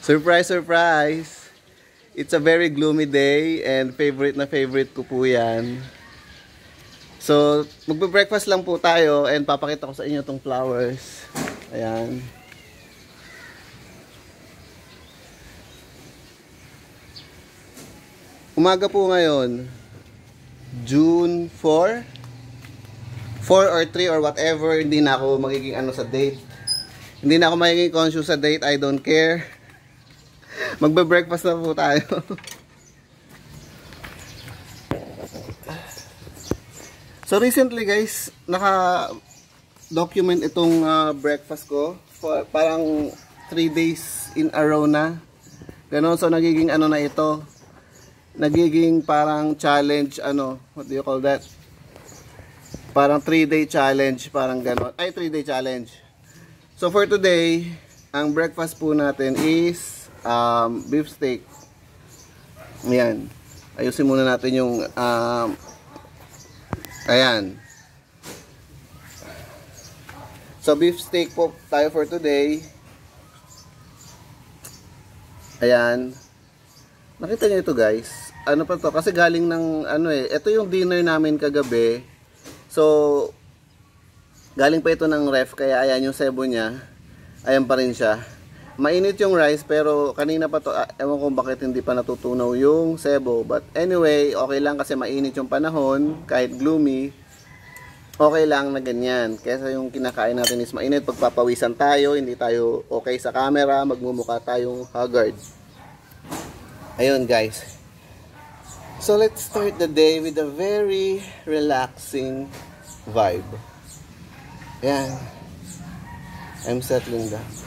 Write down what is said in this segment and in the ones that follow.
Surprise, surprise! It's a very gloomy day and favorite na favorite ko po yan. So, magbe-breakfast lang po tayo and papakita ko sa inyo itong flowers. Ayan. Umaga po ngayon, June 4? 4 or 3 or whatever, hindi na ako magiging ano sa date. Hindi na ako magiging conscious sa date, I don't care. Magbe-breakfast na po tayo. So recently guys, naka-document itong breakfast ko. Parang 3 days in a row na. Ganon, so nagiging ano na ito. Nagiging parang challenge, ano, what do you call that? Parang 3-day challenge, parang ganon. Ay, 3-day challenge. So for today, ang breakfast po natin is beef steak. Ayan. Ayusin muna natin yung ayan. So beef steak po tayo for today. Ayan. Nakita niyo ito guys. Ano pa to? Kasi galing ng ano ito yung dinner namin kagabi. So galing pa ito ng ref, kaya ayan yung sebo niya. Ayan pa rin siya. Mainit yung rice, pero kanina pa to, ewan kung bakit hindi pa natutunaw yung sebo. But anyway, okay lang kasi mainit yung panahon, kahit gloomy. Okay lang na ganyan. Kesa yung kinakain natin is mainit, pagpapawisan tayo, hindi tayo okay sa camera, magmumukha tayong haggard. Ayun guys. So let's start the day with a very relaxing vibe. Ayan. I'm settling down.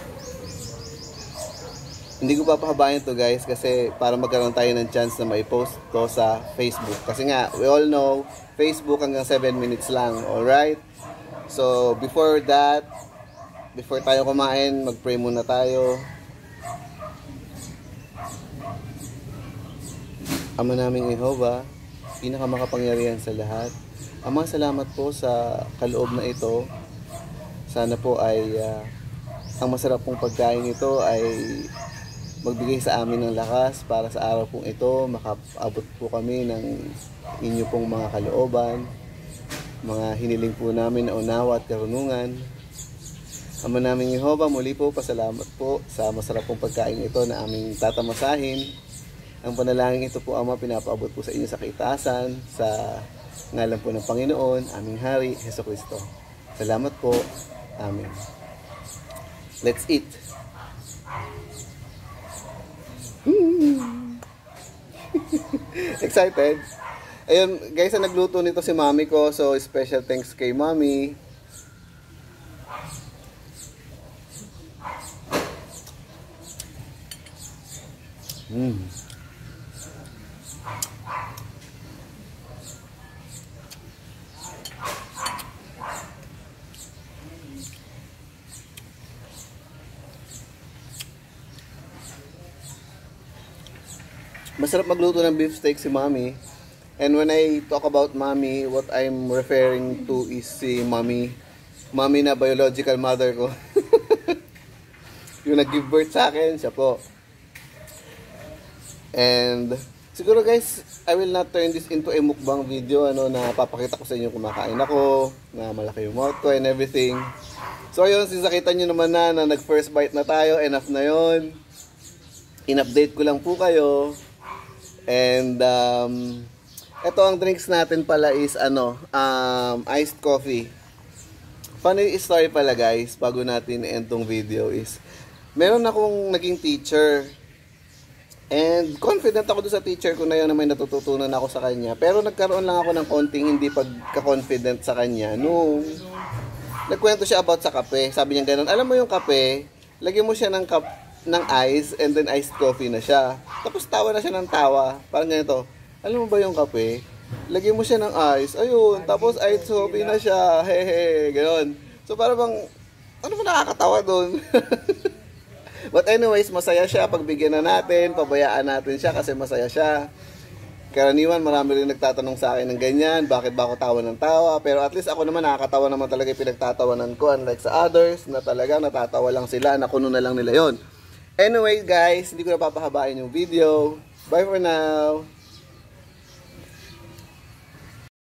Hindi ko papahabayan to guys kasi para magkaroon tayo ng chance na mai-post to sa Facebook. Kasi nga, we all know, Facebook hanggang 7 minutes lang. Alright? So, before that, before tayo kumain, mag-pray muna tayo. Ama naming Jehovah, pinakamakapangyarihan sa lahat. Ama, salamat po sa kaloob na ito. Sana po ay ang masarap pong pagkain ito ay magbigay sa amin ng lakas para sa araw pong ito. Makaabot po kami ng inyo pong mga kalooban, mga hiniling po namin na unawa at karunungan. Ama naming Jehovah, muli po pasalamat po sa masarap pong pagkain ito na aming tatamasahin. Ang panalangin ito po, Ama, pinapaabot po sa inyo sa kaitasan, sa ngalan po ng Panginoon, aming Hari, Jesucristo. Salamat po. Amen. Let's eat. Excited? Ayun, guys, nagluto nito si mami ko. So, special thanks kay mami. Masarap magluto ng beef steak si mami. And when I talk about mami, what I'm referring to is si mami. Mami na biological mother ko. Yung nag-give birth sa akin, siya po. And siguro guys, I will not turn this into a mukbang video, ano, na papakita ko sa inyo kumakain ako, na malaki yung mouth ko and everything. So ayun, since nakita nyo naman na nag first bite na tayo, enough na yon. In-update ko lang po kayo. And ito ang drinks natin pala is ano, iced coffee. Funny story pala guys, bago natin end tong video is meron akong naging teacher. And confident ako doon sa teacher ko na yun na may natututunan ako sa kanya. Pero nagkaroon lang ako ng konting hindi pagka-confident sa kanya nung nagkwento siya about sa kape. Sabi niya gano'n, alam mo yung kape, lagyan mo siya ng ice and then iced coffee na siya. Tapos tawa na siya ng tawa. Parang ganito, alam mo ba yung kape? Lagyan mo siya ng ice. Ayun, tapos iced coffee na siya. Hehe, gano'n. So parang ano ba nakakatawa doon? But anyways, masaya siya. Pagbigyan na natin, pabayaan natin siya kasi masaya siya. Karaniwan, marami rin nagtatanong sa akin ng ganyan, bakit ba ako tawa ng tawa? Pero at least ako naman nakakatawa naman talaga yung pinagtatawanan ko, unlike sa others na talagang natatawa lang sila, nakuno na lang nila yon. Anyway guys, hindi ko na papahabain yung video. Bye for now!